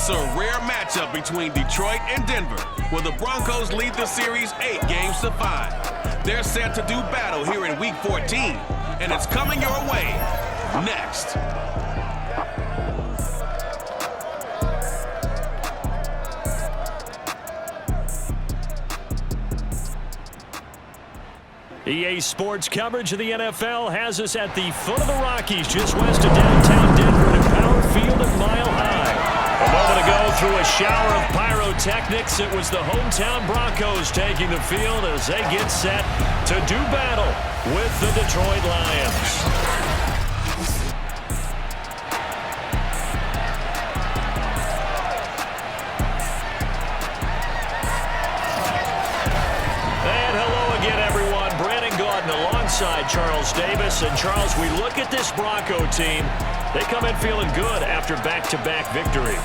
It's a rare matchup between Detroit and Denver, where the Broncos lead the series 8-5. They're set to do battle here in Week 14, and it's coming your way next. EA Sports coverage of the NFL has us at the foot of the Rockies, just west of downtown Denver at Power Field at Mile High. A moment ago, through a shower of pyrotechnics, it was the hometown Broncos taking the field as they get set to do battle with the Detroit Lions. Alongside Charles Davis. And Charles, we look at this Bronco team. They come in feeling good after back-to-back victories.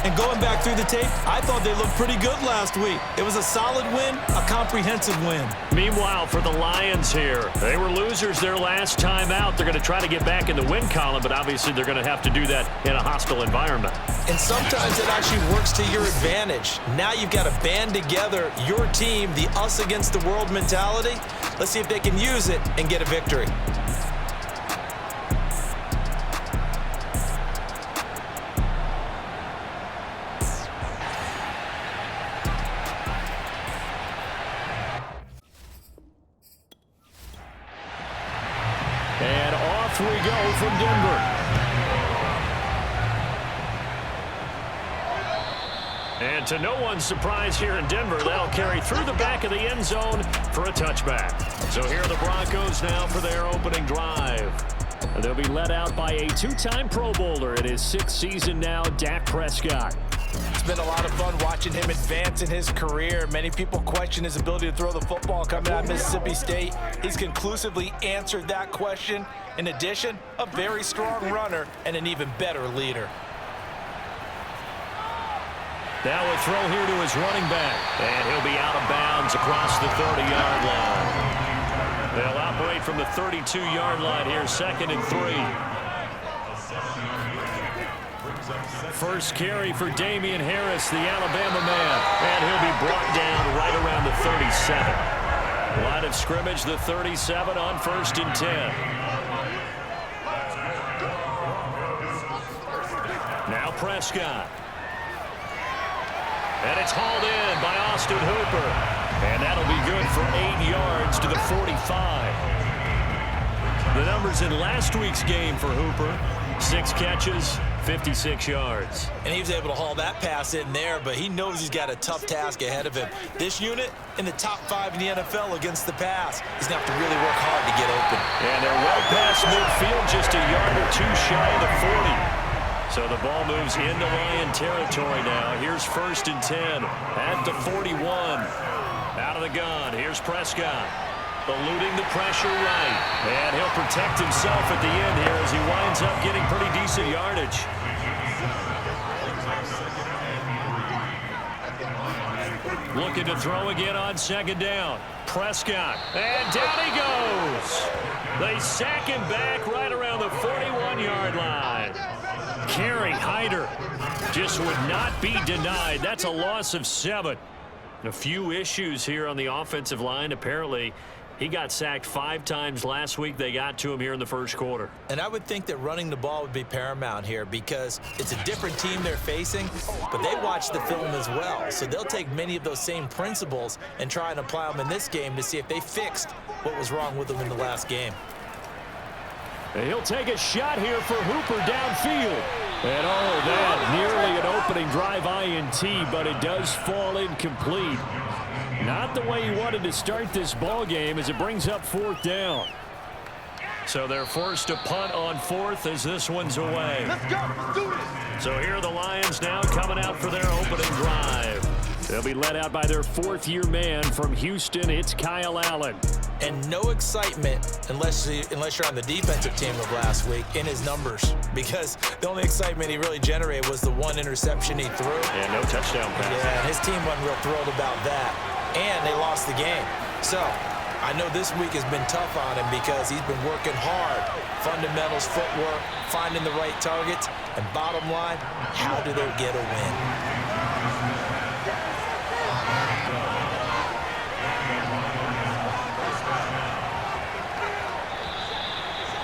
And going back through the tape, I thought they looked pretty good last week. It was a solid win, a comprehensive win. Meanwhile, for the Lions here, they were losers their last time out. They're going to try to get back in the win column, but obviously they're going to have to do that in a hostile environment. And sometimes it actually works to your advantage. Now you've got to band together your team, the us against the world mentality. Let's see if they can use it and get a victory. And off we go from Denver. And to no one's surprise here in Denver, that'll carry through the back of the end zone for a touchback. So here are the Broncos now for their opening drive. They'll be led out by a two-time Pro Bowler in his sixth season now, Dak Prescott. It's been a lot of fun watching him advance in his career. Many people question his ability to throw the football coming out of Mississippi State. He's conclusively answered that question. In addition, a very strong runner and an even better leader. Now a throw here to his running back. And he'll be out of bounds across the 30-yard line. They'll operate from the 32-yard line here, 2nd and 3. First carry for Damian Harris, the Alabama man. And he'll be brought down right around the 37. Line of scrimmage, the 37 on 1st and 10. Now Prescott. And it's hauled in by Austin Hooper. And that'll be good for 8 yards to the 45. The numbers in last week's game for Hooper: 6 catches, 56 yards. And he was able to haul that pass in there, but he knows he's got a tough task ahead of him. This unit in the top 5 in the NFL against the pass. He's going to have to really work hard to get open. And they're well past midfield, just a yard or two shy of the 40. So the ball moves into Lion territory now. Here's 1st and 10 at the 41. Out of the gun, here's Prescott. Eluding the pressure right. And he'll protect himself at the end here as he winds up getting pretty decent yardage. Looking to throw again on 2nd down. Prescott. And down he goes. They sack him back right around the 41-yard line. Kerry Hyder just would not be denied. That's a loss of 7. A few issues here on the offensive line. Apparently, he got sacked 5 times last week. They got to him here in the first quarter. And I would think that running the ball would be paramount here because it's a different team they're facing, but they watch the film as well. So they'll take many of those same principles and try and apply them in this game to see if they fixed what was wrong with them in the last game. And he'll take a shot here for Hooper downfield. And that nearly an opening drive INT, but it does fall incomplete. Not the way he wanted to start this ball game as it brings up 4th down. So they're forced to punt on 4th as this one's away. Let's go. Let's do this. So here are the Lions now coming out for their opening drive. They'll be led out by their 4th-year man from Houston. It's Kyle Allen. And no excitement unless you're on the defensive team of last week in his numbers, because the only excitement he really generated was the 1 interception he threw. And no touchdown pass. Yeah, his team wasn't real thrilled about that. And they lost the game. So I know this week has been tough on him because he's been working hard. Fundamentals, footwork, finding the right targets, and bottom line, how do they get a win?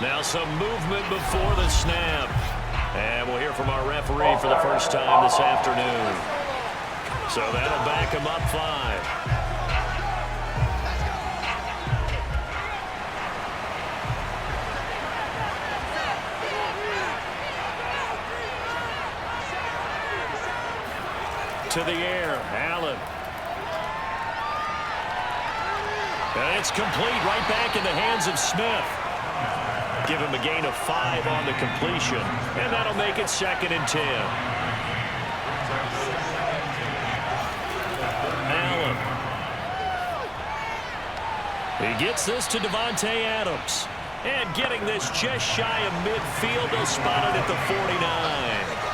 Now some movement before the snap. And we'll hear from our referee for the first time this afternoon. So that'll back him up 5. To the air, Allen. And it's complete, right back in the hands of Smith. Give him a gain of 5 on the completion, and that'll make it 2nd and 10. Allen. He gets this to Davante Adams. And getting this just shy of midfield, they'll spot it at the 49.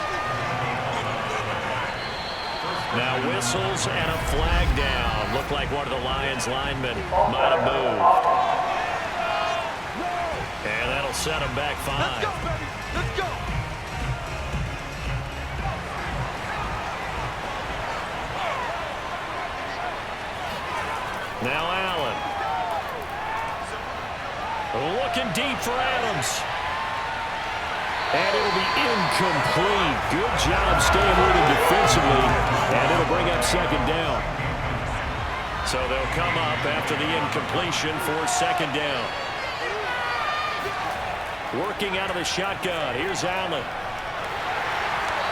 Now whistles and a flag down. Looked like one of the Lions linemen might have moved. And that'll set him back 5. Let's go, baby. Let's go. Now Allen. Looking deep for Adams. And it'll be incomplete. Good job staying with him defensively. And it'll bring up 2nd down. So they'll come up after the incompletion for 2nd down. Working out of the shotgun. Here's Allen.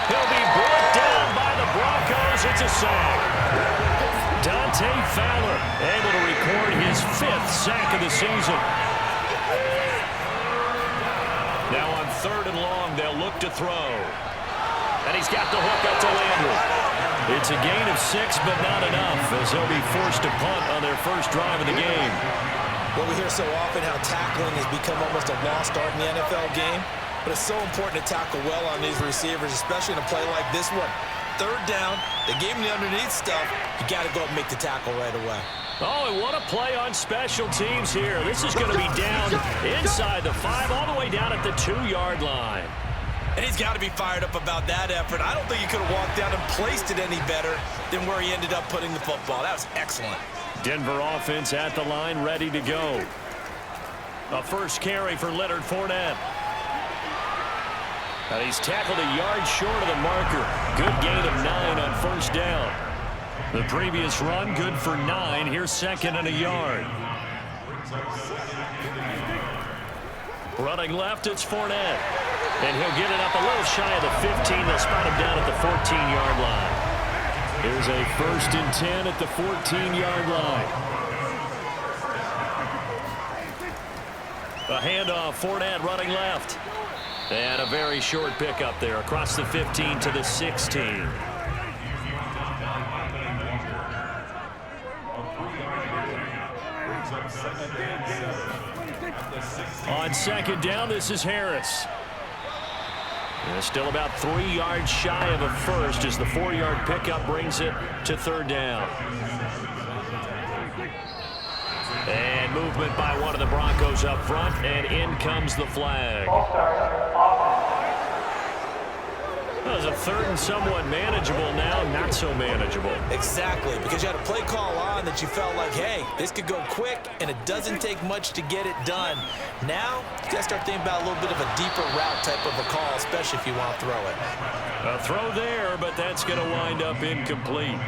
He'll be brought down by the Broncos. It's a sack. Dante Fowler able to record his 5th sack of the season. Now on 3rd and long, they'll look to throw. And he's got the hook up to Landry. It's a gain of 6, but not enough, as they'll be forced to punt on their first drive of the game. Well, we hear so often how tackling has become almost a lost art in the NFL game, but it's so important to tackle well on these receivers, especially in a play like this one. 3rd down, they gave him the underneath stuff. You got to go up and make the tackle right away. Oh, and what a play on special teams here. This is going to be down inside the 5, all the way down at the 2-yard line. And he's got to be fired up about that effort. I don't think he could have walked down and placed it any better than where he ended up putting the football. That was excellent. Denver offense at the line, ready to go. A first carry for Leonard Fournette. And he's tackled a yard short of the marker. Good gain of 9 on 1st down. The previous run, good for 9. Here's 2nd and a yard. Running left, it's Fournette. And he'll get it up a little shy of the 15. They'll spot him down at the 14-yard line. Here's a 1st and 10 at the 14-yard line. A handoff, Fournette running left. And a very short pickup there across the 15 to the 16. On 2nd down, this is Harris. And still about 3 yards shy of a first as the 4-yard pickup brings it to 3rd down. And movement by one of the Broncos up front, and in comes the flag. That was a 3rd and somewhat manageable, now not so manageable. Exactly, because you had a play call on that you felt like, hey, this could go quick, and it doesn't take much to get it done. Now, you got to start thinking about a little bit of a deeper route type of a call, especially if you want to throw it. A throw there, but that's going to wind up incomplete.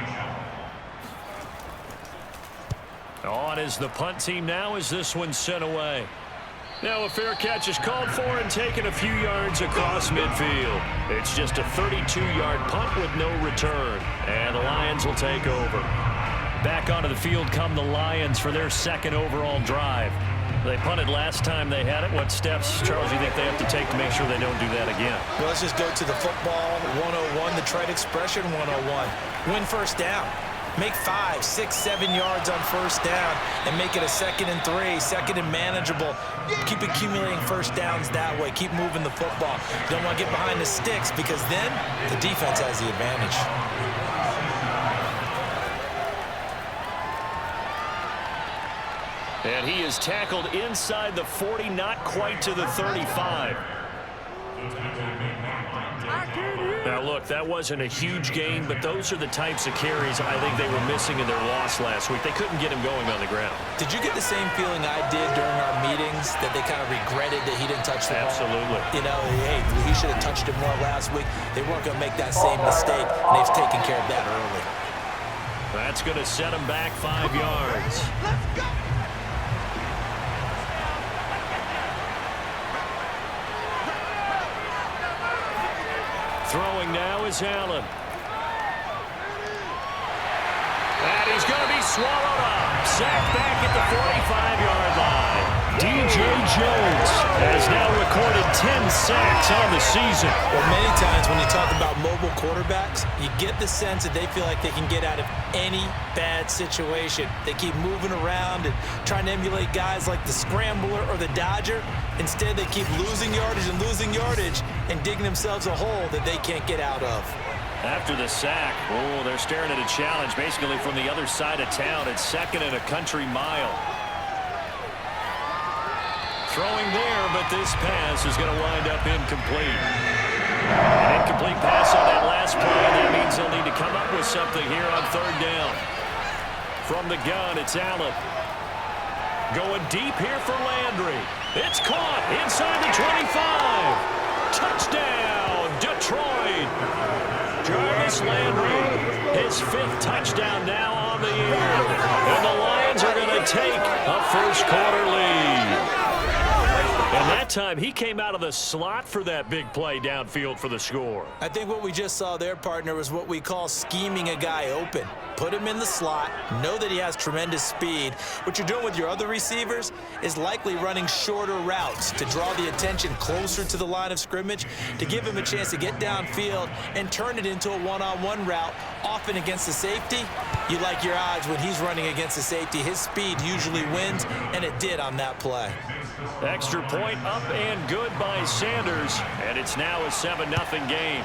On is the punt team now as this one's sent away. Now a fair catch is called for and taken a few yards across midfield. It's just a 32-yard punt with no return. And the Lions will take over. Back onto the field come the Lions for their 2nd overall drive. They punted last time they had it. What steps, Charles, you think they have to take to make sure they don't do that again? Well, let's just go to the football 101, the trade expression 101. Win 1st down. Make 5, 6, 7 yards on 1st down and make it a 2nd and 3, 2nd and manageable. Keep accumulating 1st downs that way. Keep moving the football. You don't want to get behind the sticks because then the defense has the advantage. And he is tackled inside the 40, not quite to the 35. Now, look, that wasn't a huge gain, but those are the types of carries I think they were missing in their loss last week. They couldn't get him going on the ground. Did you get the same feeling I did during our meetings, that they kind of regretted that he didn't touch the ball? Absolutely. You know, hey, he should have touched it more last week. They weren't going to make that same mistake, and they've taken care of that early. That's going to set him back 5 yards. Let's go! Throwing now is Allen. And he's going to be swallowed up. Sacked back at the 45-yard line. DJ Jones has now recorded 10 sacks on the season. Well, many times when you talk about mobile quarterbacks, you get the sense that they feel like they can get out of any bad situation. They keep moving around and trying to emulate guys like the Scrambler or the Dodger. Instead, they keep losing yardage and digging themselves a hole that they can't get out of. After the sack, oh, they're staring at a challenge basically from the other side of town. It's 2nd and a country mile. Throwing there, but this pass is going to wind up incomplete. An incomplete pass on that last play, and that means they'll need to come up with something here on 3rd down. From the gun, it's Allen. Going deep here for Landry. It's caught inside the 25. Touchdown, Detroit. Jarvis Landry, his 5th touchdown now on the year. And the Lions are going to take a first-quarter lead. And that time, he came out of the slot for that big play downfield for the score. I think what we just saw there, partner, was what we call scheming a guy open. Put him in the slot, know that he has tremendous speed. What you're doing with your other receivers is likely running shorter routes to draw the attention closer to the line of scrimmage, to give him a chance to get downfield and turn it into a one-on-one route, often against the safety. You like your odds when he's running against the safety. His speed usually wins, and it did on that play. Extra point up and good by Sanders, and it's now a 7-0 game.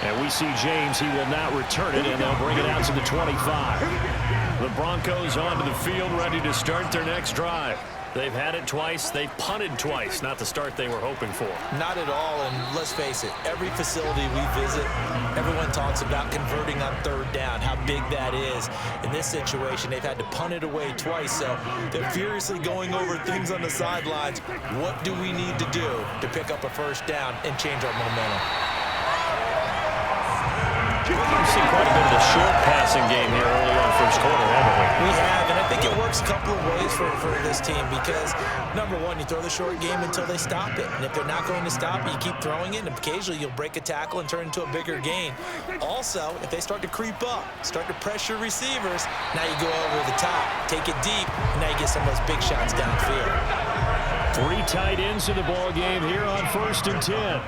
And we see James, he will not return it, and they'll bring it out to the 25. The Broncos onto the field, ready to start their next drive. They've had it twice. They've punted twice. Not the start they were hoping for. Not at all, and let's face it, every facility we visit, everyone talks about converting on 3rd down, how big that is. In this situation, they've had to punt it away twice, so they're furiously going over things on the sidelines. What do we need to do to pick up a first down and change our momentum? We've seen quite a bit of the short passing game here early on first quarter, haven't we? We have, and I think it works a couple of ways for this team because, number one, you throw the short game until they stop it. And if they're not going to stop it, you keep throwing it, and occasionally you'll break a tackle and turn it into a bigger gain. Also, if they start to creep up, start to pressure receivers, now you go over the top, take it deep, and now you get some of those big shots downfield. 3 tight ends in the ball game here on 1st and 10.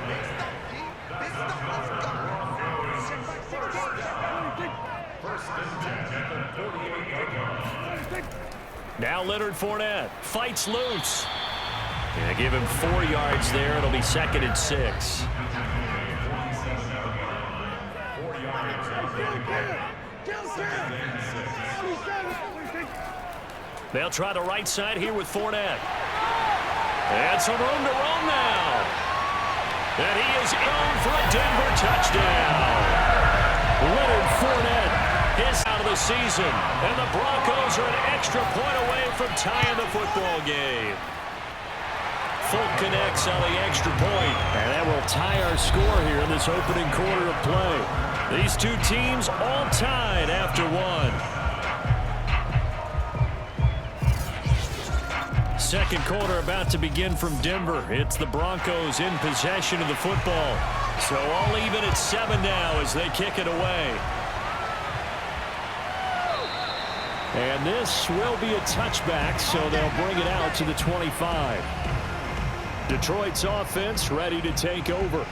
Now Leonard Fournette fights loose. Yeah, give him 4 yards there. It'll be 2nd and 6. They'll try the right side here with Fournette. And some room to roam now. And he is in for a Denver touchdown. Leonard Fournette is out of the season, and the Broncos are an extra point away from tying the football game. Folk connects on the extra point, and that will tie our score here in this opening quarter of play. These two teams all tied after 1. Second quarter about to begin from Denver. It's the Broncos in possession of the football. So all even at 7 now as they kick it away. And this will be a touchback, so they'll bring it out to the 25. Detroit's offense ready to take over.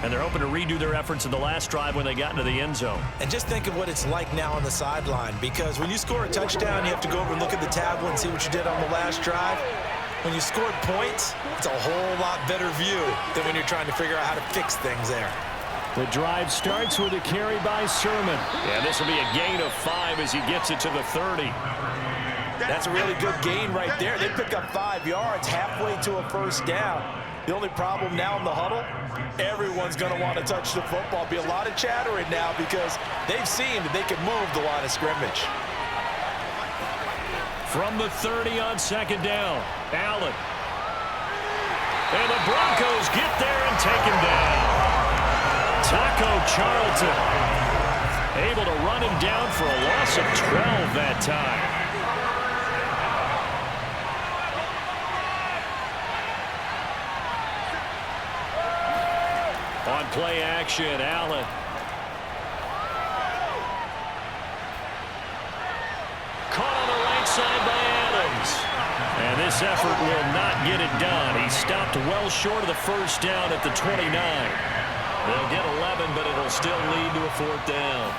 And they're hoping to redo their efforts in the last drive when they got into the end zone. And just think of what it's like now on the sideline, because when you score a touchdown, you have to go over and look at the tablet and see what you did on the last drive. When you scored points, it's a whole lot better view than when you're trying to figure out how to fix things there. The drive starts with a carry by Sermon. And this will be a gain of 5 as he gets it to the 30. That's a really good gain right there. They pick up 5 yards halfway to a first down. The only problem now in the huddle, everyone's going to want to touch the football. Be a lot of chattering now because they've seen that they can move the line of scrimmage. From the 30 on second down, Allen. And the Broncos get there and take him down. Taco Charlton able to run him down for a loss of 12 that time. On play action, Allen. Caught on the right side by Adams. And this effort will not get it done. He stopped well short of the first down at the 29. They'll get 11, but it'll still lead to a fourth down.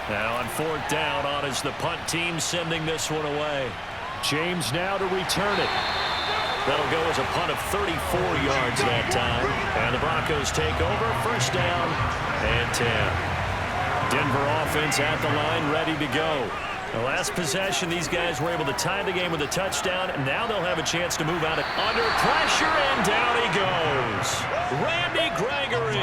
Now on fourth down, on is the punt team sending this one away. James now to return it. That'll go as a punt of 34 yards that time. And the Broncos take over, first down and 10. Denver offense at the line, ready to go. The last possession, these guys were able to tie the game with a touchdown, and now they'll have a chance to move out under pressure, and down he goes. Randy Gregory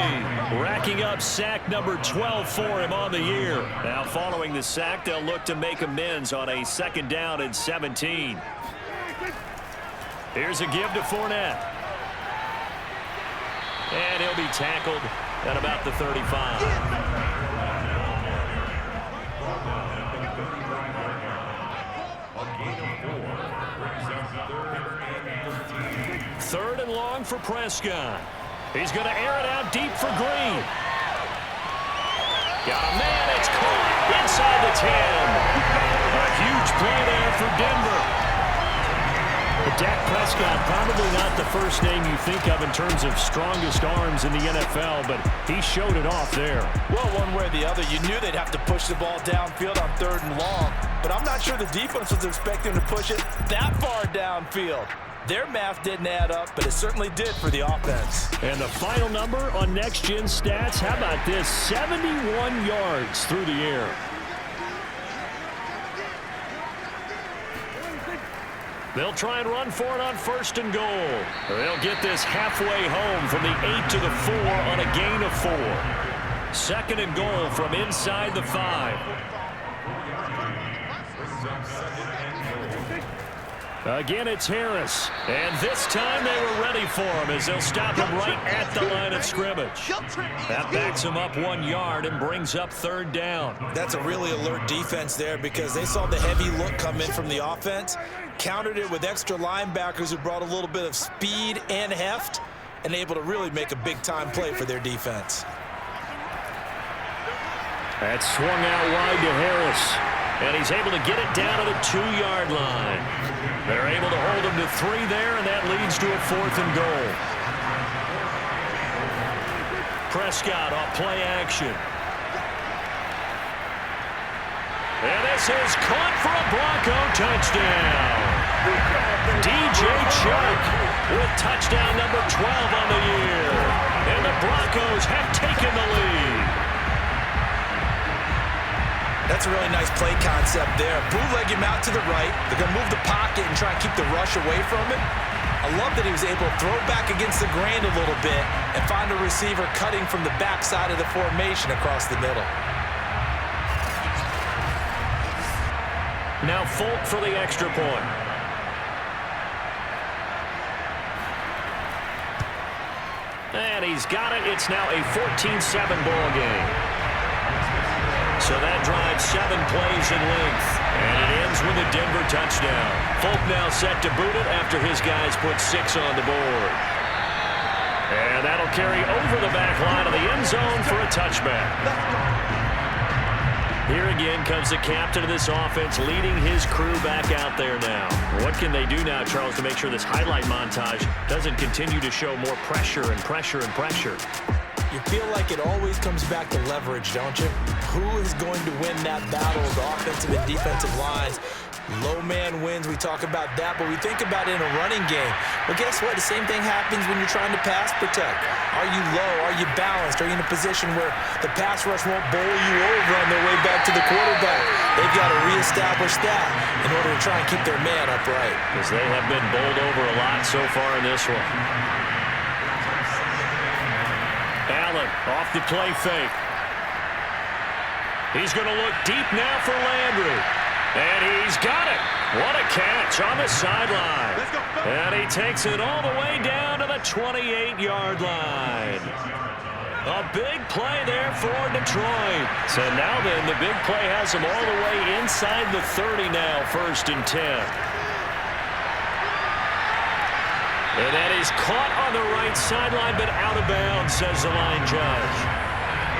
racking up sack number 12 for him on the year. Now following the sack, they'll look to make amends on a second down and 17. Here's a give to Fournette. And he'll be tackled at about the 35. Third and long for Prescott. He's going to air it out deep for Green. Got a man, it's caught inside the 10. A huge play there for Denver. But Dak Prescott, probably not the first name you think of in terms of strongest arms in the NFL, but he showed it off there. Well, one way or the other, you knew they'd have to push the ball downfield on third and long, but I'm not sure the defense was expecting to push it that far downfield. Their math didn't add up, but it certainly did for the offense. And the final number on Next Gen Stats, how about this? 71 yards through the air. They'll try and run for it on first and goal. They'll get this halfway home from the 8 to the 4 on a gain of 4. Second and goal from inside the 5. Again, it's Harris. And this time they were ready for him as they'll stop him right at the line of scrimmage. That backs him up 1 yard and brings up third down. That's a really alert defense there because they saw the heavy look come in from the offense, countered it with extra linebackers who brought a little bit of speed and heft, and able to really make a big-time play for their defense. That swung out wide to Harris. And he's able to get it down to the 2-yard line. They're able to hold him to 3 there, and that leads to a fourth and goal. Prescott off play action. And this is caught for a Bronco touchdown. DJ Chuck with touchdown number 12 on the year. And the Broncos have taken the lead. That's a really nice play concept there. Bootleg him out to the right. They're going to move the pocket and try and keep the rush away from it. I love that he was able to throw back against the grain a little bit and find a receiver cutting from the backside of the formation across the middle. Now Folk for the extra point. And he's got it. It's now a 14-7 ball game. So that drives 7 plays in length. And it ends with a Denver touchdown. Folk now set to boot it after his guys put 6 on the board. And that'll carry over the back line of the end zone for a touchback. Here again comes the captain of this offense leading his crew back out there now. What can they do now, Charles, to make sure this highlight montage doesn't continue to show more pressure and pressure and pressure? You feel like it always comes back to leverage, don't you? Who is going to win that battle of the offensive and defensive lines? Low man wins. We talk about that, but we think about it in a running game. Well, guess what? The same thing happens when you're trying to pass protect. Are you low? Are you balanced? Are you in a position where the pass rush won't bowl you over on their way back to the quarterback? They've got to reestablish that in order to try and keep their man upright. Because they have been bowled over a lot so far in this one. Allen off the play fake. He's going to look deep now for Landry. And he's got it. What a catch on the sideline. And he takes it all the way down to the 28-yard line. A big play there for Detroit. So now then, the big play has him all the way inside the 30 now, 1st and 10. And that is caught on the right sideline, but out of bounds, says the line judge.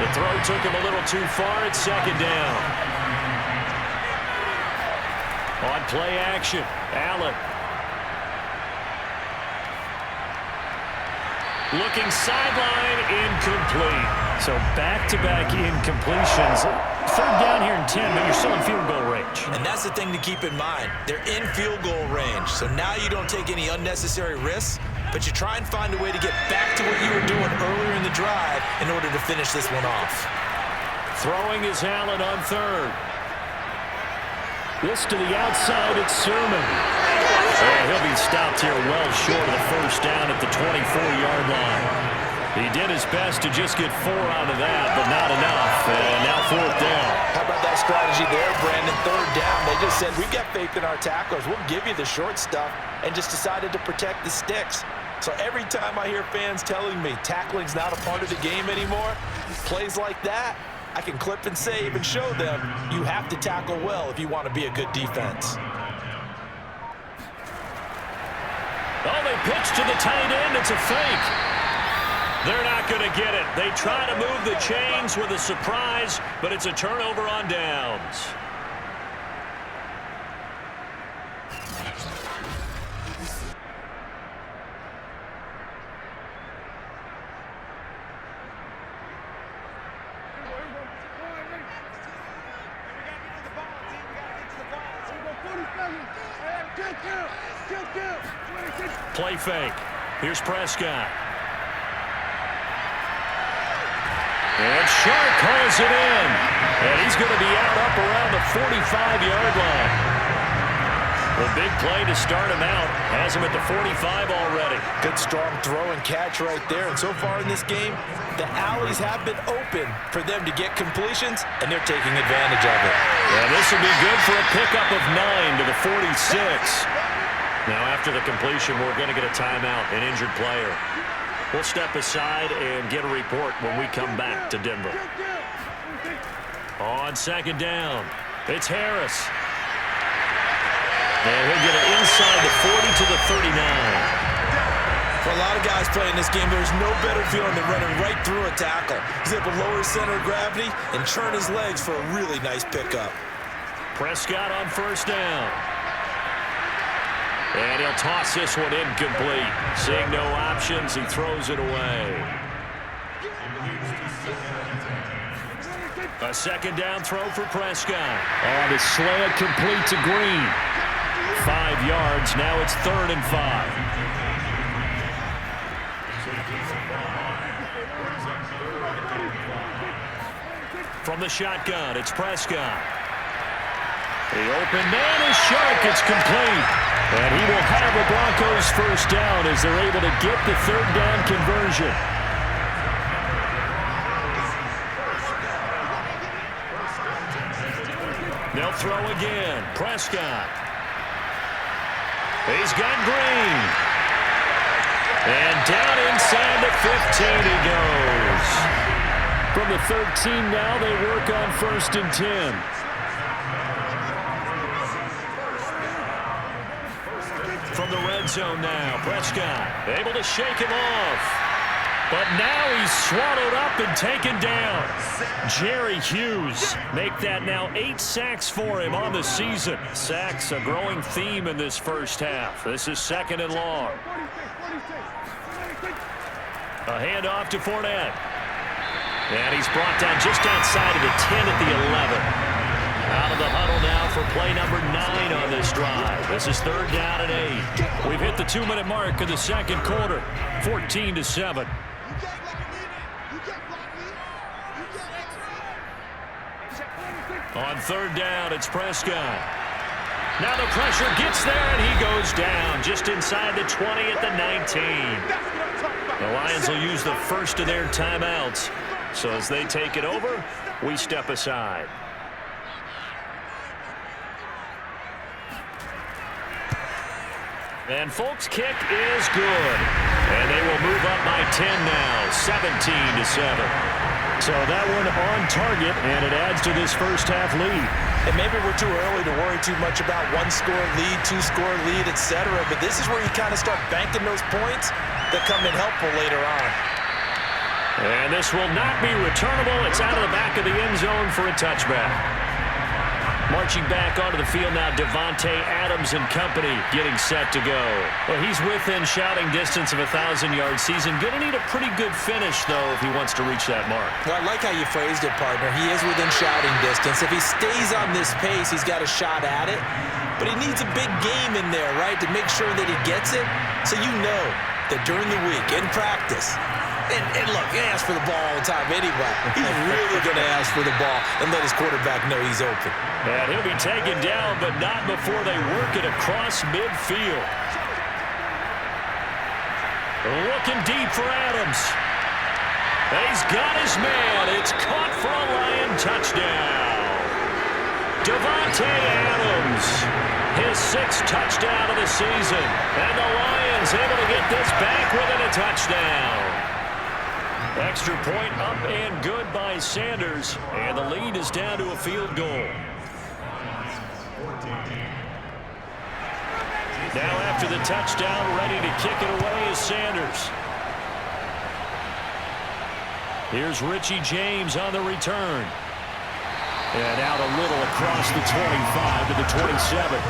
The throw took him a little too far at 2nd down. On play action, Allen. Looking sideline, incomplete. So back-to-back incompletions. 3rd down here and 10, but you're still in field goal range. And that's the thing to keep in mind. They're in field goal range. So now you don't take any unnecessary risks, but you try and find a way to get back to what you were doing earlier in the drive in order to finish this one off. Throwing is Allen on 3rd. This to the outside, it's Sermon. And he'll be stopped here well short of the 1st down at the 24-yard line. He did his best to just get 4 out of that, but not enough. And now 4th down. How about that strategy there, Brandon? 3rd down. They just said, we've got faith in our tacklers. We'll give you the short stuff, and just decided to protect the sticks. So every time I hear fans telling me tackling's not a part of the game anymore, plays like that, I can clip and save and show them you have to tackle well if you want to be a good defense. Oh, they pitch to the tight end. It's a fake. They're not going to get it. They try to move the chains with a surprise, but it's a turnover on downs. Play fake. Here's Prescott. And Shark calls it in. And he's going to be out up around the 45-yard line. The big play to start him out has him at the 45 already. Good strong throw and catch right there. And so far in this game, the alleys have been open for them to get completions, and they're taking advantage of it. And this will be good for a pickup of 9 to the 46. Now, after the completion, we're going to get a timeout, an injured player. We'll step aside and get a report when we come back to Denver. On 2nd down, it's Harris. And he'll get it inside the 40 to the 39. For a lot of guys playing this game, there's no better feeling than running right through a tackle. He's able to lower his center of gravity and churn his legs for a really nice pickup. Prescott on 1st down. And he'll toss this one incomplete. Seeing no options, he throws it away. A 2nd down throw for Prescott. On the slant, complete to Green. 5 yards, now it's 3rd and 5. From the shotgun, it's Prescott. The open man is Shark. It's complete. And he will have the Broncos 1st down as they're able to get the 3rd down conversion. They'll throw again. Prescott. He's got Green. And down inside the 15 he goes. From the 13 now, they work on 1st and 10. From the red zone now, Prescott able to shake him off. But now he's swallowed up and taken down. Jerry Hughes make that now 8 sacks for him on the season. Sacks a growing theme in this 1st half. This is 2nd and long. A handoff to Fournette. And he's brought down just outside of the 10 at the 11. Out of the huddle now for play number 9 on this drive. This is 3rd down and 8. We've hit the 2-minute mark of the second quarter, 14-7. On 3rd down, it's Prescott. Now the pressure gets there, and he goes down just inside the 20 at the 19. The Lions will use the first of their timeouts. So as they take it over, we step aside. And Folk's kick is good. And they will move up by 10 now, 17-7. So that one on target, and it adds to this first half lead. And maybe we're too early to worry too much about 1-score lead, 2-score lead, etc. But this is where you kind of start banking those points that come in helpful later on. And this will not be returnable. It's out of the back of the end zone for a touchback. Marching back onto the field now, Davante Adams and company getting set to go. Well, he's within shouting distance of 1,000-yard season. Going to need a pretty good finish, though, if he wants to reach that mark. Well, I like how you phrased it, partner. He is within shouting distance. If he stays on this pace, he's got a shot at it. But he needs a big game in there, right, to make sure that he gets it. So you know that during the week, in practice, and look, he asks for the ball all the time anyway. He's really going to ask for the ball and let his quarterback know he's open. And he'll be taken down, but not before they work it across midfield. Looking deep for Adams. He's got his man. It's caught for a Lion touchdown. Davante Adams, his 6th touchdown of the season. And the Lions able to get this back within a touchdown. Extra point up and good by Sanders, and the lead is down to a field goal. Now after the touchdown, ready to kick it away is Sanders. Here's Richie James on the return. And out a little across the 25 to the 27.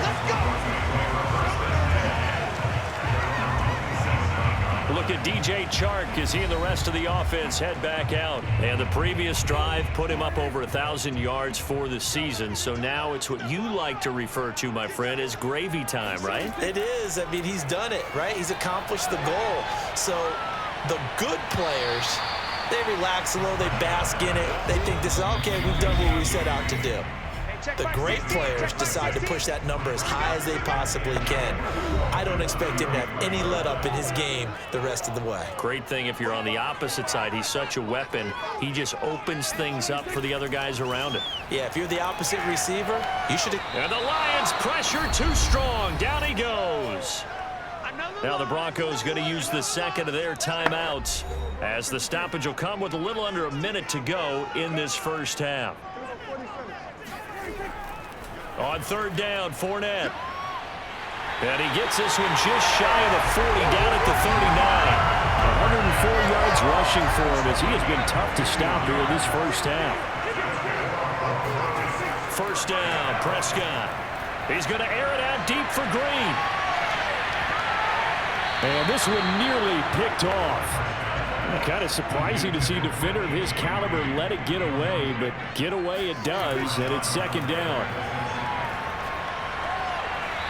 Look at DJ Chark as he and the rest of the offense head back out. And the previous drive put him up over 1,000 yards for the season. So now it's what you like to refer to, my friend, as gravy time, right? It is. I mean, he's done it, right? He's accomplished the goal. So the good players, they relax a little, they bask in it. They think this is, okay, we've done what we set out to do. The great players decide to push that number as high as they possibly can. I don't expect him to have any let-up in his game the rest of the way. Great thing if you're on the opposite side. He's such a weapon. He just opens things up for the other guys around him. Yeah, if you're the opposite receiver, you should... And the Lions pressure too strong. Down he goes. Now the Broncos going to use the second of their timeouts as the stoppage will come with a little under a minute to go in this first half. On 3rd down, Fournette. And he gets this one just shy of the 40, down at the 39. 104 yards rushing for him as he has been tough to stop here this first half. 1st down, Prescott. He's going to air it out deep for Green. And this one nearly picked off. Kind of surprising to see a defender of his caliber let it get away, but get away it does, and it's 2nd down.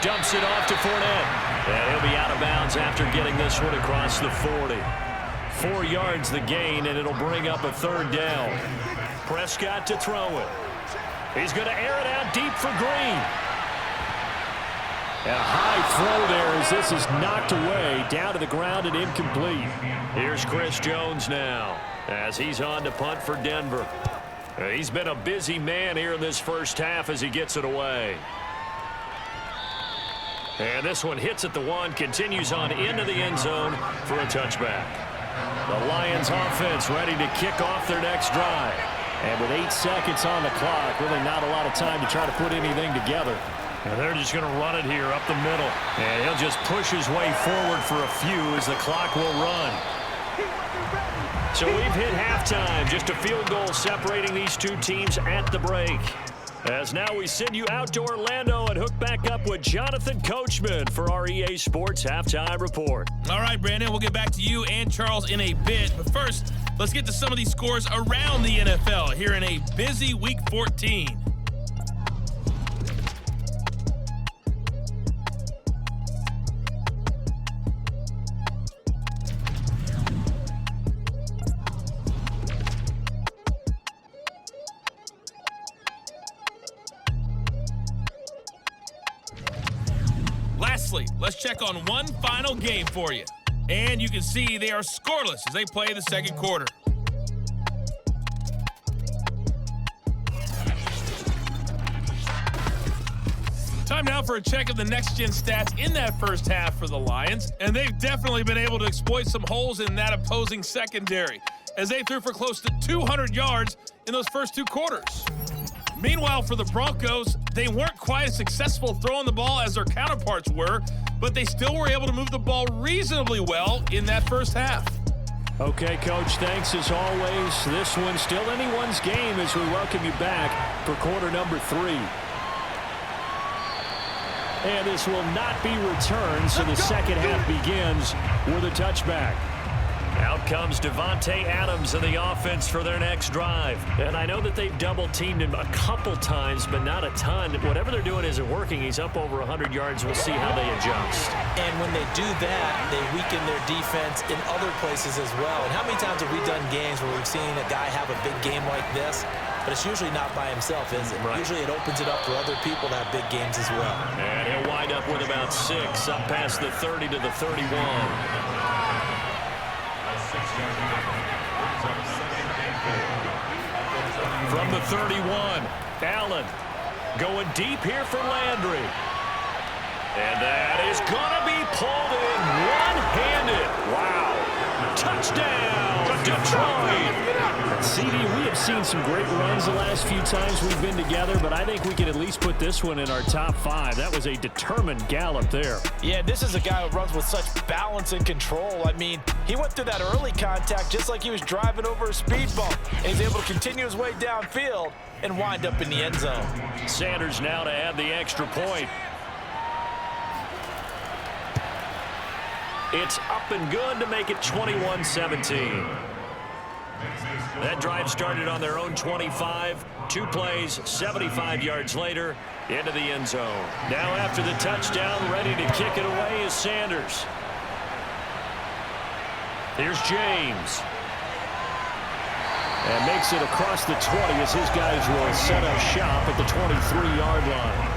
Dumps it off to Fournette. And he'll be out of bounds after getting this one across the 40. 4 yards the gain, and it'll bring up a 3rd down. Prescott to throw it. He's going to air it out deep for Green. And a high throw there as this is knocked away, down to the ground and incomplete. Here's Chris Jones now as he's on to punt for Denver. He's been a busy man here in this first half as he gets it away. And this one hits at the 1, continues on into the end zone for a touchback. The Lions offense ready to kick off their next drive. And with 8 seconds on the clock, really not a lot of time to try to put anything together. And they're just going to run it here up the middle. And he'll just push his way forward for a few as the clock will run. So we've hit halftime. Just a field goal separating these two teams at the break. As now we send you out to Orlando and hook back up with Jonathan Coachman for our EA Sports Halftime Report. All right, Brandon, we'll get back to you and Charles in a bit. But first, let's get to some of these scores around the NFL here in a busy Week 14. Lastly, let's check on one final game for you. And you can see they are scoreless as they play the second quarter. Time now for a check of the next-gen stats in that first half for the Lions. And they've definitely been able to exploit some holes in that opposing secondary, as they threw for close to 200 yards in those first two quarters. Meanwhile, for the Broncos, they weren't quite as successful throwing the ball as their counterparts were, but they still were able to move the ball reasonably well in that first half. Okay, Coach, thanks as always. This one's still anyone's game as we welcome you back for quarter number 3. And this will not be returned, so the second half begins with a touchback. Out comes Devontae Adams in the offense for their next drive. And I know that they've double-teamed him a couple times, but not a ton. Whatever they're doing isn't working. He's up over 100 yards. We'll see how they adjust. And when they do that, they weaken their defense in other places as well. And how many times have we done games where we've seen a guy have a big game like this? But it's usually not by himself, is it? Right. Usually it opens it up for other people to have big games as well. And he'll wind up with about 6, up past the 30 to the 31. From the 31, Allen going deep here for Landry. And that is going to be pulled in one-handed. Wow. Touchdown, Detroit. CD, we have seen some great runs the last few times we've been together, but I think we can at least put this one in our top 5. That was a determined gallop there. Yeah, this is a guy who runs with such balance and control. I mean, he went through that early contact just like he was driving over a speed bump, and he's able to continue his way downfield and wind up in the end zone. Sanders now to add the extra point. It's up and good to make it 21-17. That drive started on their own 25. 2 plays, 75 yards later, into the end zone. Now after the touchdown, ready to kick it away is Sanders. Here's James. And makes it across the 20 as his guys will set up shop at the 23-yard line.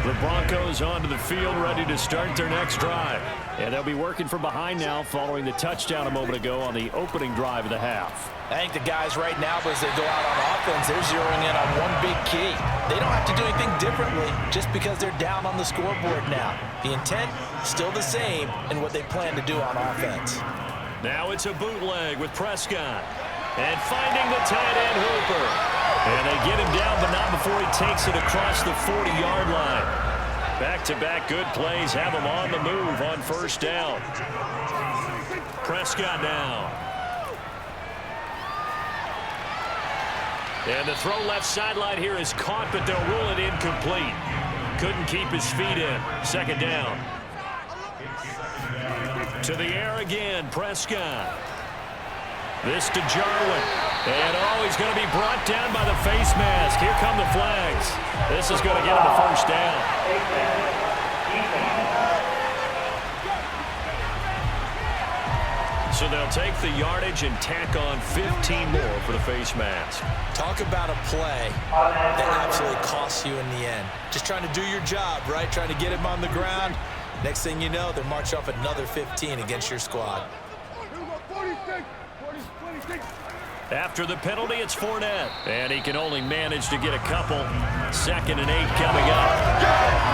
The Broncos onto the field, ready to start their next drive. And they'll be working from behind now following the touchdown a moment ago on the opening drive of the half. I think the guys right now, as they go out on offense, they're zeroing in on one big key. They don't have to do anything differently just because they're down on the scoreboard now. The intent, still the same in what they plan to do on offense. Now it's a bootleg with Prescott. And finding the tight end Hooper. And they get him down, but not before he takes it across the 40-yard line. Back-to-back good plays have him on the move on first down. Prescott now. And the throw left sideline here is caught, but they'll rule it incomplete. Couldn't keep his feet in. Second down. To the air again, Prescott. This to Jarwin. And he's going to be brought down by the face mask. Here come the flags. This is going to get him the first down. So they'll take the yardage and tack on 15 more for the face mask. Talk about a play that absolutely costs you in the end. Just trying to do your job, right? Trying to get him on the ground. Next thing you know, they're marching off another 15 against your squad. After the penalty, it's Fournette. And he can only manage to get a couple. 2nd and 8 coming up.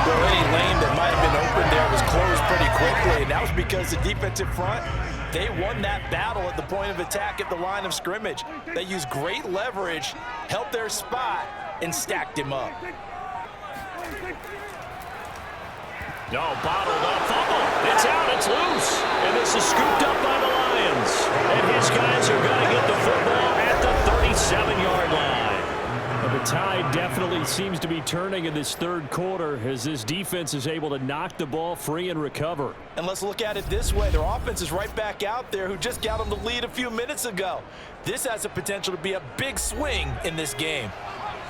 Well, any lane that might have been open there was closed pretty quickly, and that was because the defensive front, they won that battle at the point of attack at the line of scrimmage. They used great leverage, held their spot, and stacked him up. No, bottled up, fumble. It's out, it's loose. And this is scooped up by the Lions. And his guys are going to get the football at the 37-yard line. But the tide definitely seems to be turning in this third quarter as this defense is able to knock the ball free and recover. And let's look at it this way. Their offense is right back out there who just got them the lead a few minutes ago. This has the potential to be a big swing in this game.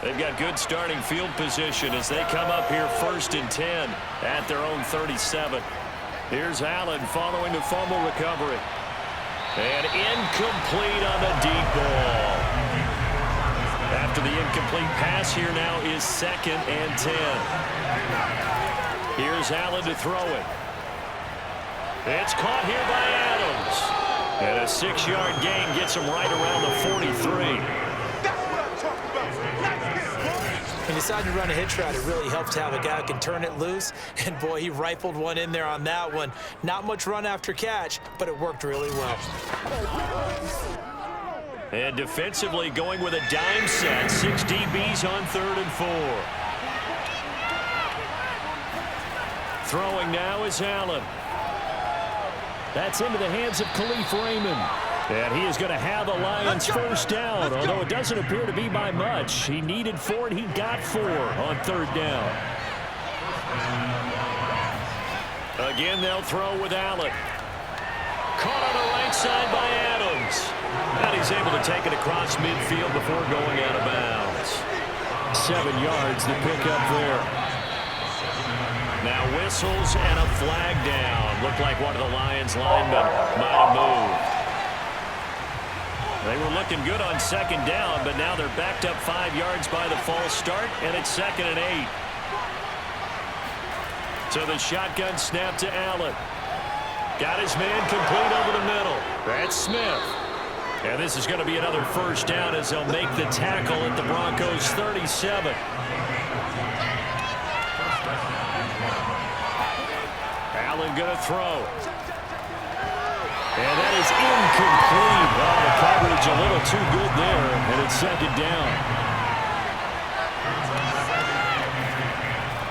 They've got good starting field position as they come up here 1st and 10 at their own 37. Here's Allen following the fumble recovery. And incomplete on the deep ball. After the incomplete pass, here now is 2nd and 10. Here's Allen to throw it. It's caught here by Adams. And a 6-yard gain gets him right around the 43. When you decide to run a hitch route, it really helps to have a guy who can turn it loose. And, boy, he rifled one in there on that one. Not much run after catch, but it worked really well. And defensively going with a dime set. 6 DBs on 3rd and 4. Throwing now is Allen. That's into the hands of Khalif Raymond. And he is going to have a Lions first down, although it doesn't appear to be by much. He needed 4, and he got 4 on 3rd down. Again, they'll throw with Allen. Caught on the right side by Adams. And he's able to take it across midfield before going out of bounds. 7 yards to pick up there. Now whistles and a flag down. Looked like one of the Lions linemen might have moved. They were looking good on 2nd down, but now they're backed up 5 yards by the false start, and it's 2nd and 8. So the shotgun snap to Allen. Got his man complete over the middle. That's Smith. And this is going to be another first down as they'll make the tackle at the Broncos 37. Allen going to throw. And that is incomplete. Well, the coverage a little too good there, and it's 2nd down.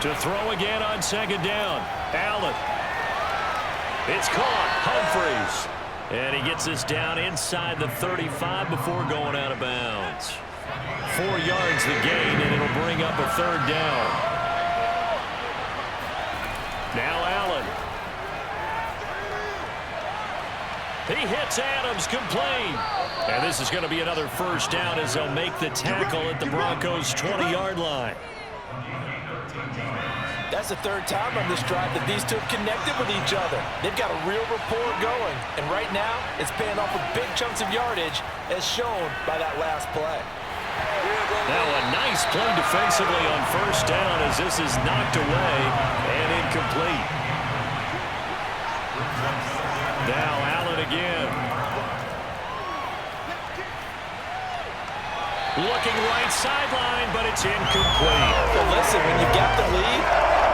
To throw again on 2nd down. Allen. It's caught. Humphreys. And he gets this down inside the 35 before going out of bounds. 4 yards the gain, and it'll bring up a 3rd down. Now Allen. He hits Adams, complete. And this is going to be another first down as they'll make the tackle at the Broncos' 20-yard line. That's the 3rd time on this drive that these two have connected with each other. They've got a real rapport going. And right now, it's paying off with big chunks of yardage, as shown by that last play. Now a nice play defensively on first down as this is knocked away and incomplete. Now Allen again. Looking right sideline, but it's incomplete. Well, listen, when you've got the lead,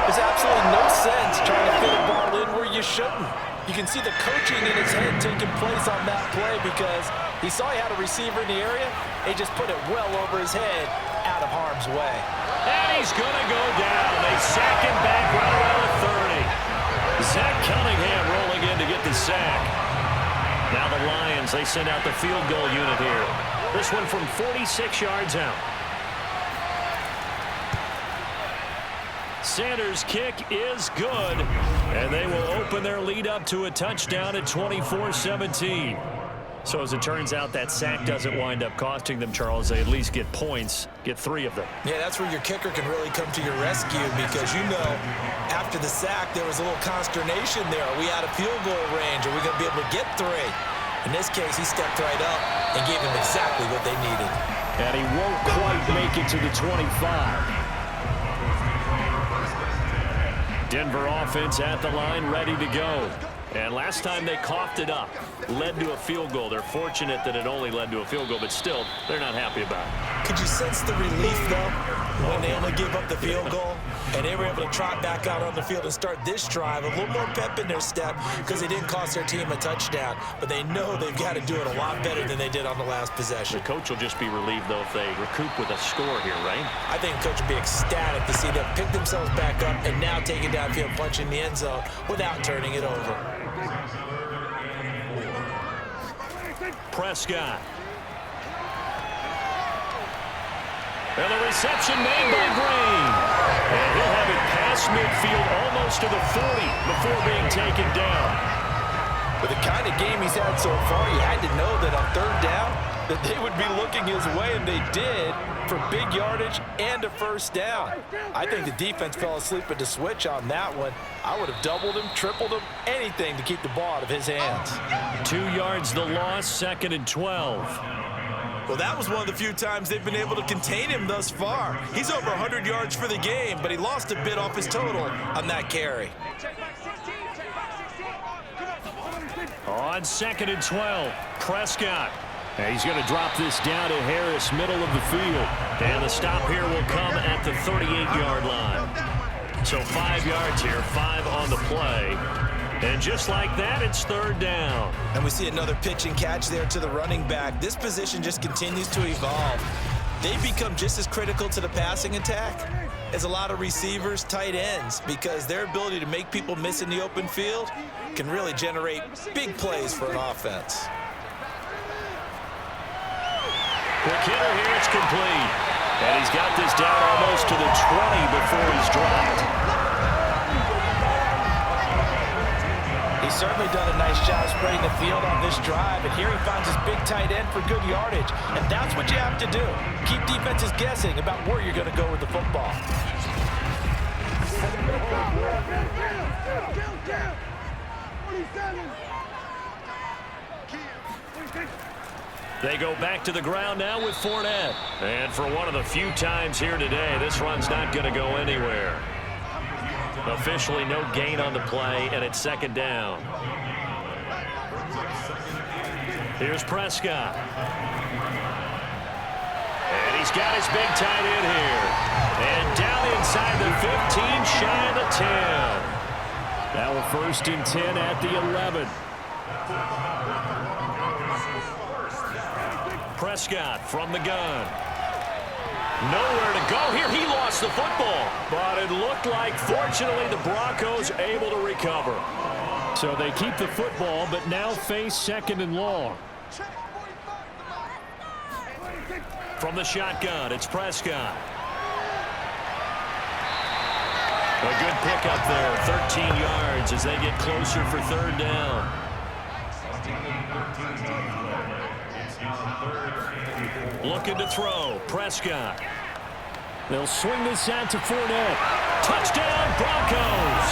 there's absolutely no sense trying to fit a ball in where you shouldn't. You can see the coaching in his head taking place on that play because he saw he had a receiver in the area. He just put it well over his head, out of harm's way. And he's going to go down. They sack him back right around the 30. Zach Cunningham rolling in to get the sack. Now the Lions, they send out the field goal unit here. This one from 46 yards out. Sanders' kick is good, and they will open their lead up to a touchdown at 24-17. So as it turns out, that sack doesn't wind up costing them, Charles. They at least get points, get 3 of them. Yeah, that's where your kicker can really come to your rescue because, you know, after the sack, there was a little consternation there. Are we out of field goal range? Are we going to be able to get 3? In this case, he stepped right up and gave them exactly what they needed. And he won't quite make it to the 25. Denver offense at the line, ready to go. And last time they coughed it up, led to a field goal. They're fortunate that it only led to a field goal, but still, they're not happy about it. Could you sense the relief, though, when they only gave up the field goal? And they were able to trot back out on the field and start this drive, a little more pep in their step because they didn't cost their team a touchdown. But they know they've got to do it a lot better than they did on the last possession. The coach will just be relieved, though, if they recoup with a score here, right? I think the coach will be ecstatic to see them pick themselves back up and now take it downfield, punching the end zone without turning it over. Prescott. And the reception made by Green. And he'll have it past midfield almost to the 40 before being taken down. With the kind of game he's had so far, you had to know that on 3rd down that they would be looking his way, and they did, for big yardage and a first down. I think the defense fell asleep at the switch on that one. I would have doubled him, tripled him, anything to keep the ball out of his hands. 2 yards the loss, 2nd and 12. Well, that was one of the few times they've been able to contain him thus far. He's over 100 yards for the game, but he lost a bit off his total on that carry. On 2nd and 12, Prescott. And he's going to drop this down to Harris, middle of the field. And the stop here will come at the 38-yard line. So 5 yards here, 5 on the play. And just like that, it's 3rd down. And we see another pitch and catch there to the running back. This position just continues to evolve. They become just as critical to the passing attack as a lot of receivers, tight ends, because their ability to make people miss in the open field can really generate big plays for an offense. Quick hitter here, it's complete. And he's got this down almost to the 20 before he's dropped. He's certainly done a nice job spreading the field on this drive, and here he finds his big tight end for good yardage. And that's what you have to do. Keep defenses guessing about where you're going to go with the football. They go back to the ground now with Fournette. And for one of the few times here today, this run's not going to go anywhere. Officially no gain on the play, and it's 2nd down. Here's Prescott. And he's got his big tight end here. And down inside the 15, shy of the 10. Now a 1st and 10 at the 11. Prescott from the gun. Nowhere to go here. He lost the football. But it looked like, fortunately, the Broncos able to recover. So they keep the football, but now face 2nd and long. From the shotgun, it's Prescott. A good pickup there, 13 yards as they get closer for 3rd down. Looking to throw, Prescott. They'll swing this out to Fournette. Touchdown, Broncos!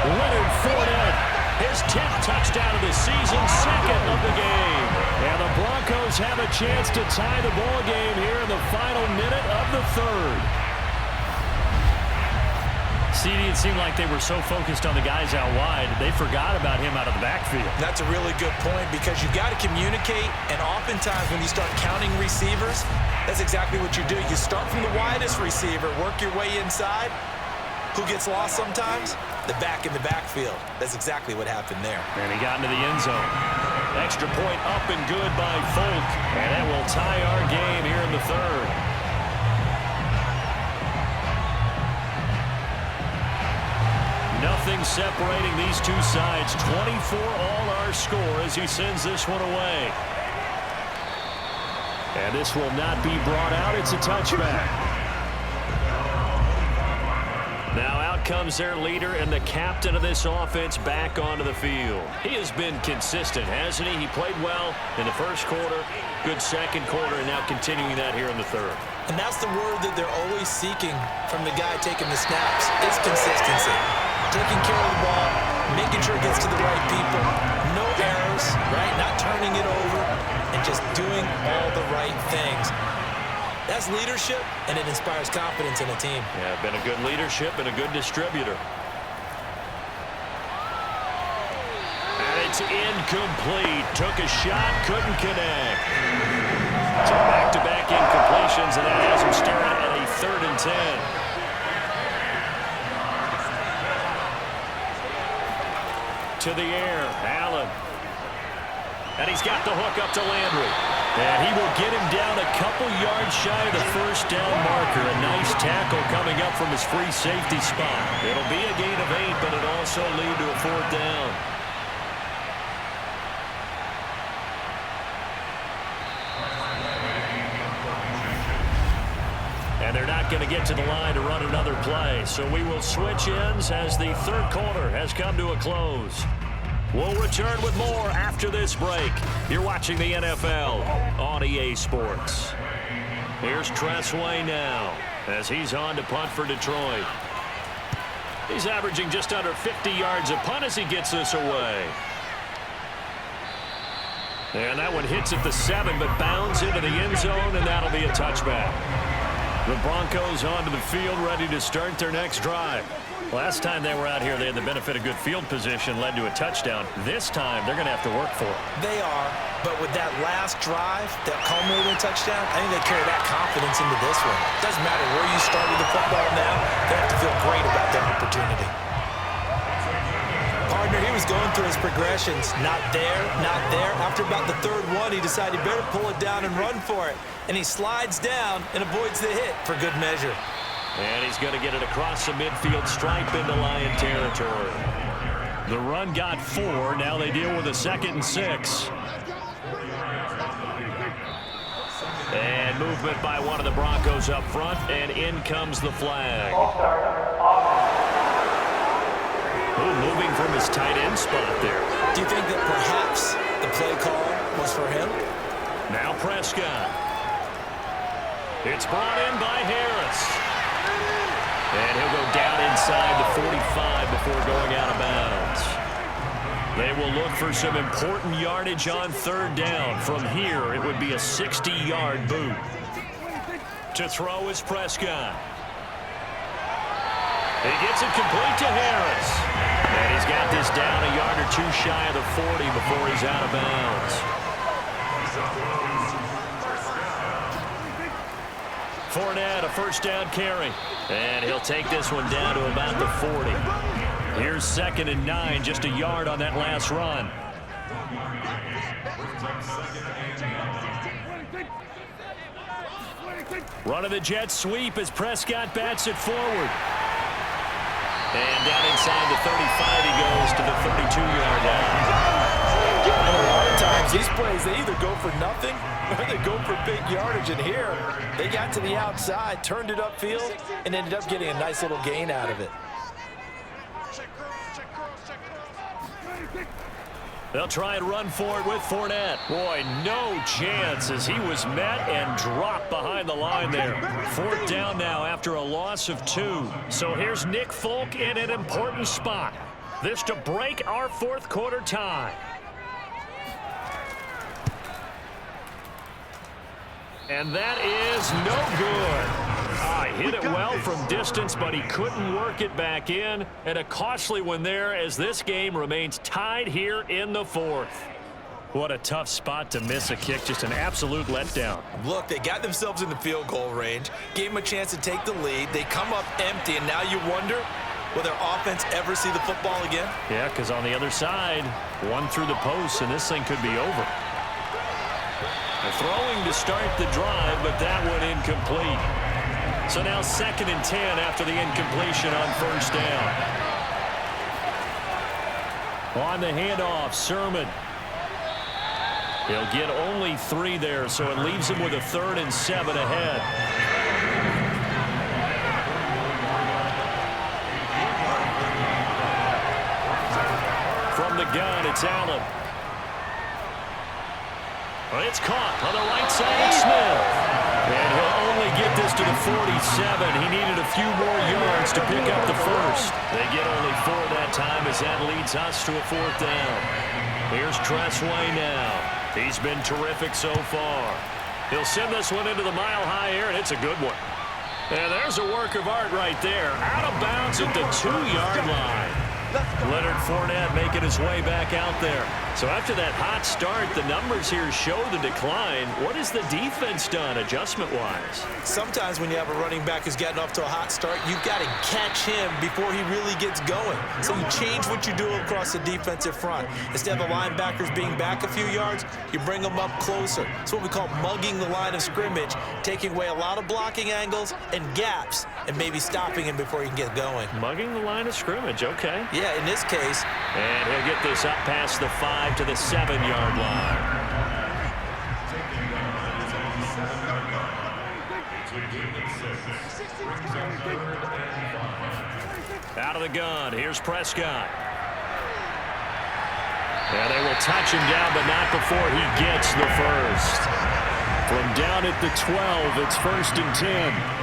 Leonard Fournette, his 10th touchdown of the season, 2nd of the game. And the Broncos have a chance to tie the ball game here in the final minute of the 3rd. CD, it seemed like they were so focused on the guys out wide, they forgot about him out of the backfield. That's a really good point, because you got to communicate, and oftentimes when you start counting receivers, that's exactly what you do. You start from the widest receiver, work your way inside. Who gets lost sometimes? The back in the backfield. That's exactly what happened there. And he got into the end zone. Extra point up and good by Folk, and that will tie our game here in the 3rd. Nothing separating these two sides. 24 all our score as he sends this one away. And this will not be brought out. It's a touchback. Now out comes their leader and the captain of this offense back onto the field. He has been consistent, hasn't he? He played well in the 1st quarter, good 2nd quarter, and now continuing that here in the 3rd. And that's the word that they're always seeking from the guy taking the snaps, is consistency. Taking care of the ball, making sure it gets to the right people, no errors, right? Not turning it over, and just doing all the right things. That's leadership, and it inspires confidence in a team. Yeah, been a good leadership and a good distributor. And it's incomplete. Took a shot, couldn't connect. So back-to-back incompletions, and that has him staring at a 3rd and 10. To the air, Allen. And he's got the hook up to Landry. And he will get him down a couple yards shy of the 1st down marker. A nice tackle coming up from his free safety spot. It'll be a gain of 8, but it'll also lead to a 4th down. And they're not going to get to the line to run another play. So we will switch ends as the 3rd quarter has come to a close. We'll return with more after this break. You're watching the NFL on EA Sports. Here's Tressway now as he's on to punt for Detroit. He's averaging just under 50 yards a punt as he gets this away. And that one hits at the 7, but bounds into the end zone, and that'll be a touchback. The Broncos onto the field, ready to start their next drive. Last time they were out here, they had the benefit of good field position, led to a touchdown. This time, they're going to have to work for it. They are, but with that last drive, that culminating touchdown, I think they carry that confidence into this one. Doesn't matter where you start with the football now, they have to feel great about their opportunity. Partner, he was going through his progressions. Not there, not there. After about the third one, he decided he better pull it down and run for it. And he slides down and avoids the hit for good measure. And he's going to get it across the midfield stripe into Lion territory. The run got 4. Now they deal with a 2nd and 6. And movement by one of the Broncos up front, and in comes the flag. Oh, moving from his tight end spot there. Do you think that perhaps the play call was for him? Now Prescott. It's brought in by Harris. And he'll go down inside the 45 before going out of bounds. They will look for some important yardage on 3rd down. From here, it would be a 60-yard boot. To throw is Prescott. He gets it complete to Harris. And he's got this down a yard or 2 shy of the 40 before he's out of bounds. Fournette, a 1st down carry. And he'll take this one down to about the 40. Here's 2nd and 9, just a yard on that last run. Run of the jet sweep as Prescott bats it forward. And down inside the 35 he goes to the 32-yard line. And a lot of times these plays, they either go for nothing or they go for big yardage. And here, they got to the outside, turned it upfield, and ended up getting a nice little gain out of it. They'll try and run for it with Fournette. Boy, no chance as he was met and dropped behind the line there. 4th down now after a loss of 2. So here's Nick Folk in an important spot. This to break our 4th quarter tie. And that is no good. Hit it well from distance, but he couldn't work it back in. And a costly one there as this game remains tied here in the 4th. What a tough spot to miss a kick. Just an absolute letdown. Look, they got themselves in the field goal range, gave them a chance to take the lead. They come up empty, and now you wonder, will their offense ever see the football again? Yeah, because on the other side, one through the post, and this thing could be over. They're throwing to start the drive, but that one incomplete. So now 2nd and 10 after the incompletion on 1st down. On the handoff, Sermon. He'll get only 3 there, so it leaves him with a 3rd and 7 ahead. From the gun, it's Allen. It's caught on the right side of Smith. And he'll only get this to the 47. He needed a few more yards to pick up the 1st. They get only 4 that time as that leads us to a 4th down. Here's Tressway now. He's been terrific so far. He'll send this one into the mile-high air, and it's a good one. And there's a work of art right there. Out of bounds at the 2-yard line. Leonard Fournette making his way back out there. So after that hot start, the numbers here show the decline. What has the defense done adjustment-wise? Sometimes when you have a running back who's gotten off to a hot start, you've got to catch him before he really gets going. So you change what you do across the defensive front. Instead of the linebackers being back a few yards, you bring them up closer. It's what we call mugging the line of scrimmage, taking away a lot of blocking angles and gaps and maybe stopping him before he can get going. Mugging the line of scrimmage, okay. Yeah, in this case. And he'll get this up past the 5 to the 7-yard line. Out of the gun, here's Prescott. And they will touch him down, but not before he gets the 1st. From down at the 12, it's 1st and 10.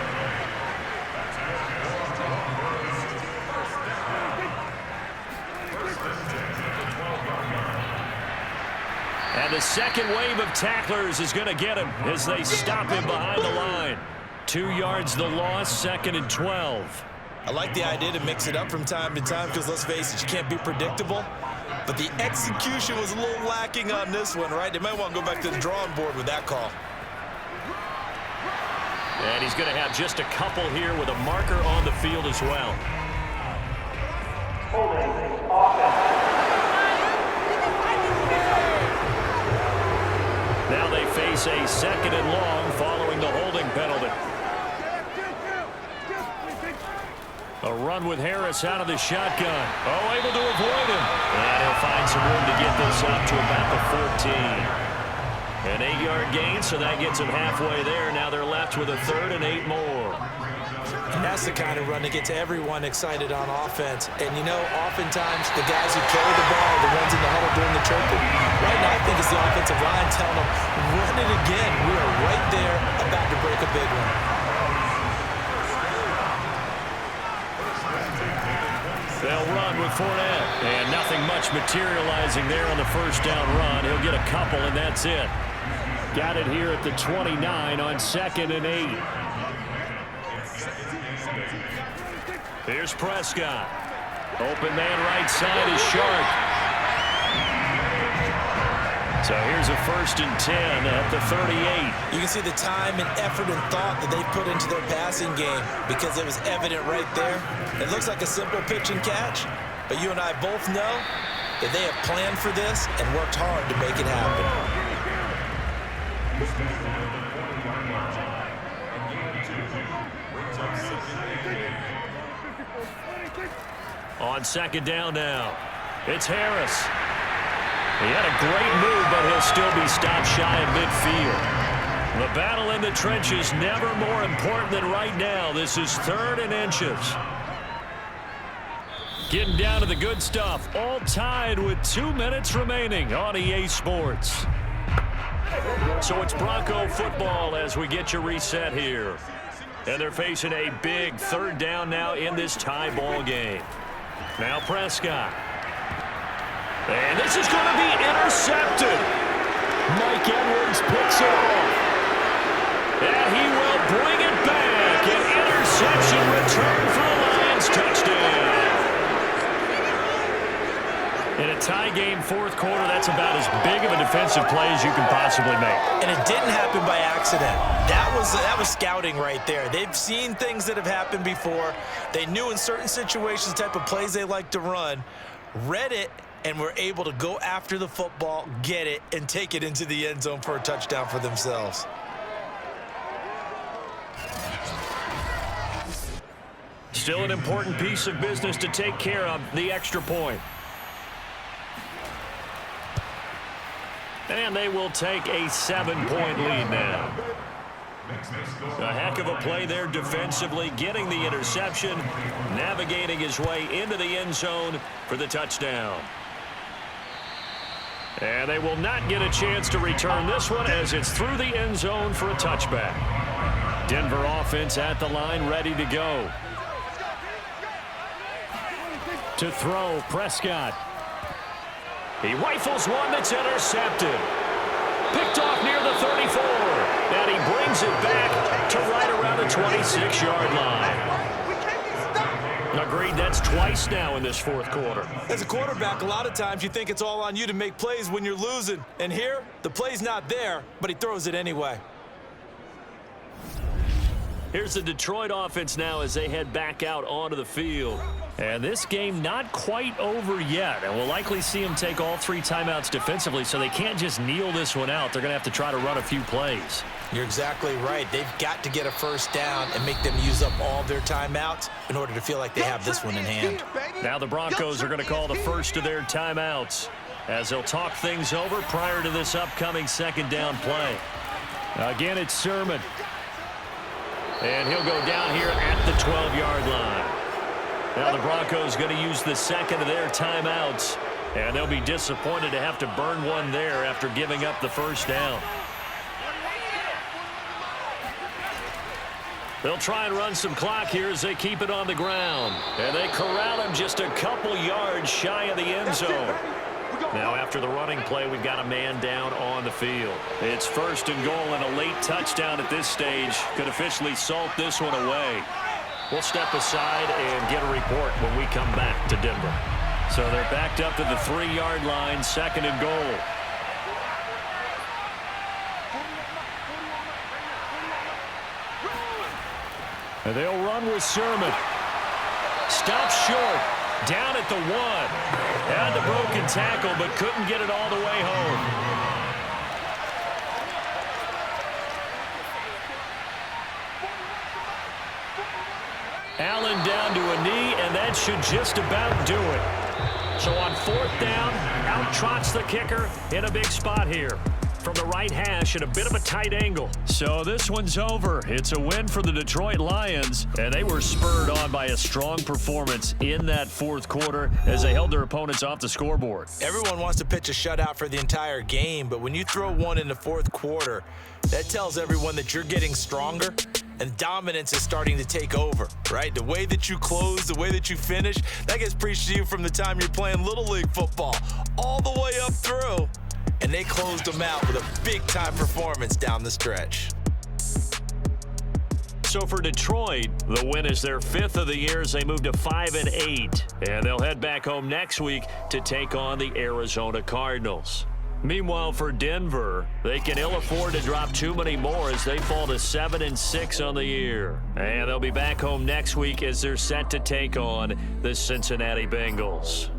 And the second wave of tacklers is going to get him as they stop him behind the line. 2 yards the loss, 2nd and 12. I like the idea to mix it up from time to time because, let's face it, you can't be predictable. But the execution was a little lacking on this one, right? They might want to go back to the drawing board with that call. And he's going to have just a couple here with a marker on the field as well. Now they face a 2nd and long following the holding penalty. A run with Harris out of the shotgun. Oh, able to avoid him. And he'll find some room to get this up to about the 14. An 8-yard gain, so that gets them halfway there. Now they're left with a 3rd and 8 more. And that's the kind of run that gets everyone excited on offense. And, you know, oftentimes the guys who carry the ball are the ones in the huddle doing the chirping. Right now, I think it's the offensive line telling them, run it again. We are right there about to break a big one. They'll run with Fournette. And nothing much materializing there on the first down run. He'll get a couple, and that's it. Got it here at the 29 on 2nd and 8. Here's Prescott. Open man right side is Sharp. So here's a 1st and 10 at the 38. You can see the time and effort and thought that they put into their passing game because it was evident right there. It looks like a simple pitch and catch, but you and I both know that they have planned for this and worked hard to make it happen. On 2nd down now, it's Harris. He had a great move, but he'll still be stopped shy of midfield. The battle in the trenches never more important than right now. This is 3rd and inches. Getting down to the good stuff, all tied with 2 minutes remaining on EA Sports. So it's Bronco football as we get you reset here. And they're facing a big 3rd down now in this tie ball game. Now Prescott. And this is going to be intercepted. Mike Edwards picks it off. And he will bring it back. An interception return for the Lions. Touchdown. In a tie game, 4th quarter, that's about as big of a defensive play as you can possibly make. And it didn't happen by accident. That was scouting right there. They've seen things that have happened before. They knew in certain situations the type of plays they like to run, read it, and were able to go after the football, get it, and take it into the end zone for a touchdown for themselves. Still an important piece of business to take care of, the extra point. And they will take a 7-point lead now. A heck of a play there defensively, getting the interception, navigating his way into the end zone for the touchdown. And they will not get a chance to return this one as it's through the end zone for a touchback. Denver offense at the line, ready to go. To throw, Prescott. He rifles one that's intercepted. Picked off near the 34. And he brings it back to right around the 26-yard line. Agreed, that's twice now in this 4th quarter. As a quarterback, a lot of times you think it's all on you to make plays when you're losing. And here, the play's not there, but he throws it anyway. Here's the Detroit offense now as they head back out onto the field. And this game not quite over yet. And we'll likely see them take all 3 timeouts defensively, so they can't just kneel this one out. They're going to have to try to run a few plays. You're exactly right. They've got to get a 1st down and make them use up all their timeouts in order to feel like they have this one in hand. Now the Broncos are going to call the first of their timeouts as they'll talk things over prior to this upcoming 2nd down play. Again, it's Sermon. And he'll go down here at the 12-yard line. Now the Broncos going to use the 2nd of their timeouts. And they'll be disappointed to have to burn one there after giving up the 1st down. They'll try and run some clock here as they keep it on the ground. And they corral him just a couple yards shy of the end zone. Now after the running play, we've got a man down on the field. It's 1st and goal, and a late touchdown at this stage could officially salt this one away. We'll step aside and get a report when we come back to Denver. So they're backed up to the 3-yard line, 2nd and goal. And they'll run with Sermon. Stops short. Down at the 1. Had the broken tackle, but couldn't get it all the way home. Allen down to a knee, and that should just about do it. So on 4th down, out trots the kicker in a big spot here. From the right hash at a bit of a tight angle. So this one's over. It's a win for the Detroit Lions, and they were spurred on by a strong performance in that 4th quarter as they held their opponents off the scoreboard. Everyone wants to pitch a shutout for the entire game, but when you throw one in the 4th quarter, that tells everyone that you're getting stronger and dominance is starting to take over, right? The way that you close, the way that you finish, that gets preached to you from the time you're playing Little League football all the way up through. And they closed them out with a big-time performance down the stretch. So for Detroit, the win is their 5th of the year as they move to 5-8. And they'll head back home next week to take on the Arizona Cardinals. Meanwhile, for Denver, they can ill afford to drop too many more as they fall to 7-6 on the year. And they'll be back home next week as they're set to take on the Cincinnati Bengals.